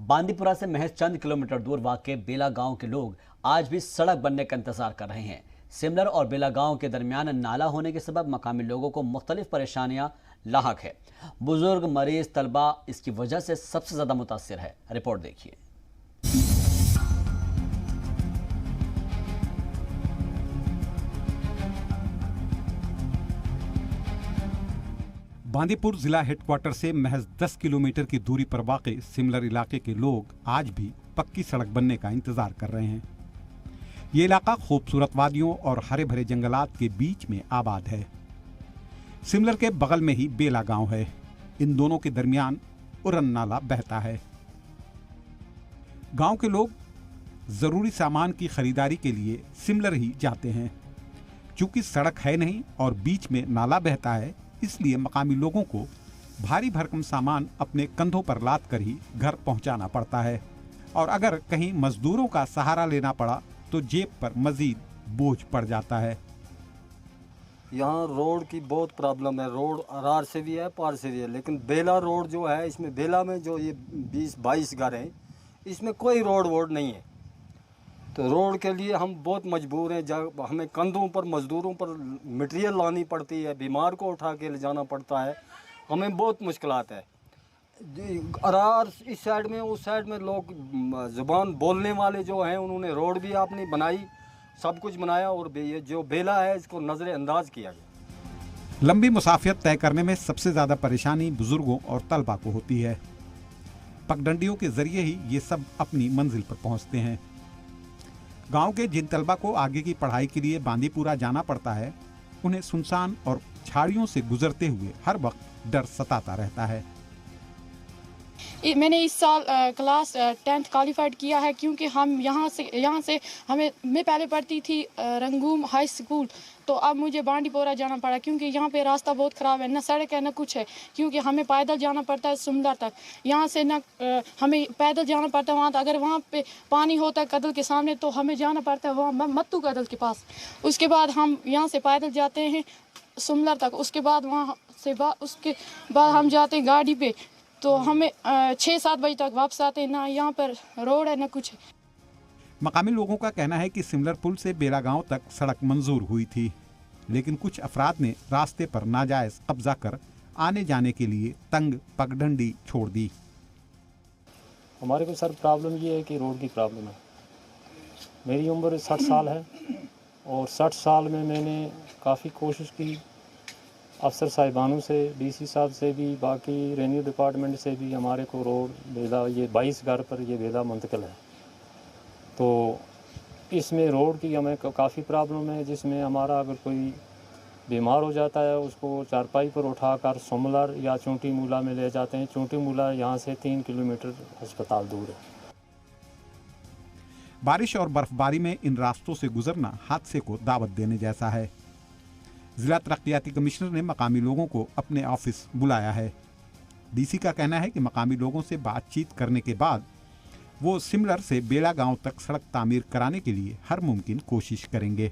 बांदीपुरा से महज चंद किलोमीटर दूर वाक़ बेला गांव के लोग आज भी सड़क बनने का इंतजार कर रहे हैं। सिमलर और बेला गांव के दरमियान नाला होने के सबब मकामी लोगों को मुख्तलिफ परेशानियां लाहक है। बुजुर्ग, मरीज, तलबा इसकी वजह से सबसे ज्यादा मुतासिर है। रिपोर्ट देखिए। बांदीपुर जिला हेडक्वार्टर से महज 10 किलोमीटर की दूरी पर वाक़ सिमलर इलाके के लोग आज भी पक्की सड़क बनने का इंतजार कर रहे हैं। ये इलाका खूबसूरत वादियों और हरे भरे जंगलात के बीच में आबाद है। सिमलर के बगल में ही बेला गांव है। इन दोनों के दरमियान उरन नाला बहता है। गांव के लोग जरूरी सामान की खरीदारी के लिए सिमलर ही जाते हैं। चूंकि सड़क है नहीं और बीच में नाला बहता है, इसलिए मकामी लोगों को भारी भरकम सामान अपने कंधों पर लाद कर ही घर पहुंचाना पड़ता है और अगर कहीं मजदूरों का सहारा लेना पड़ा तो जेब पर मजीद बोझ पड़ जाता है। यहाँ रोड की बहुत प्रॉब्लम है। रोड अरार से भी है, पार से भी है, लेकिन बेला रोड जो है, इसमें बेला में जो ये 20-22 घर हैं, इसमें कोई रोड वोड नहीं है। तो रोड के लिए हम बहुत मजबूर हैं। जब हमें कंधों पर मजदूरों पर मटेरियल लानी पड़ती है, बीमार को उठा के ले जाना पड़ता है, हमें बहुत मुश्किलात है। अरार इस साइड में, उस साइड में लोग ज़ुबान बोलने वाले जो हैं, उन्होंने रोड भी आपने बनाई, सब कुछ बनाया, और ये जो बेला है इसको नज़रअंदाज किया गया। लंबी मुसाफियत तय करने में सबसे ज़्यादा परेशानी बुजुर्गों और तलबा को होती है। पगडंडियों के जरिए ही ये सब अपनी मंजिल पर पहुंचते हैं। गांव के जिन तलबा को आगे की पढ़ाई के लिए बांदीपुरा जाना पड़ता है, उन्हें सुनसान और झाड़ियों से गुजरते हुए हर वक्त डर सताता रहता है। मैंने इस साल क्लास 10th क्वालिफाइड किया है, क्योंकि हम यहाँ से मैं पहले पढ़ती थी रंगूम हाई स्कूल, तो अब मुझे बांदीपुरा जाना पड़ा क्योंकि यहाँ पे रास्ता बहुत ख़राब है, ना सड़क है ना कुछ है, क्योंकि हमें पैदल जाना पड़ता है सिमलर तक। यहाँ से ना हमें पैदल जाना पड़ता है वहाँ तक। अगर वहाँ पे पानी होता है कदल के सामने तो हमें जाना पड़ता है वहाँ मत्तू कदल के पास। उसके बाद हम यहाँ से पैदल जाते हैं सिमलर तक। उसके बाद हम जाते हैं गाड़ी पे, तो हमें 6-7 बजे तक वापस आते हैं। ना यहाँ पर रोड है ना कुछ है। मकामी लोगों का कहना है कि सिमलर पुल से बेला गांव तक सड़क मंजूर हुई थी, लेकिन कुछ अफराद ने रास्ते पर नाजायज कब्जा कर आने जाने के लिए तंग पगडंडी छोड़ दी। हमारे को सर प्रॉब्लम ये है कि रोड की प्रॉब्लम है। मेरी उम्र 60 साल है और 60 साल में मैंने काफ़ी कोशिश की, अफसर साहिबानों से, डीसी साहब से भी, बाकी रेवेन्यू डिपार्टमेंट से भी हमारे को रोड बेला, ये 22 घर पर ये बेला मुंतकिल है, तो इसमें रोड की हमें काफ़ी प्रॉब्लम है। जिसमें हमारा अगर कोई बीमार हो जाता है उसको चारपाई पर उठाकर सिमलर या चोटी मूला में ले जाते हैं। चोटी मूला यहाँ से 3 किलोमीटर अस्पताल दूर है। बारिश और बर्फबारी में इन रास्तों से गुजरना हादसे को दावत देने जैसा है। जिला तरक्याती कमिश्नर ने मकामी लोगों को अपने ऑफिस बुलाया है। डीसी का कहना है कि मकामी लोगों से बातचीत करने के बाद वो सिमलर से बेला गांव तक सड़क तामीर कराने के लिए हर मुमकिन कोशिश करेंगे।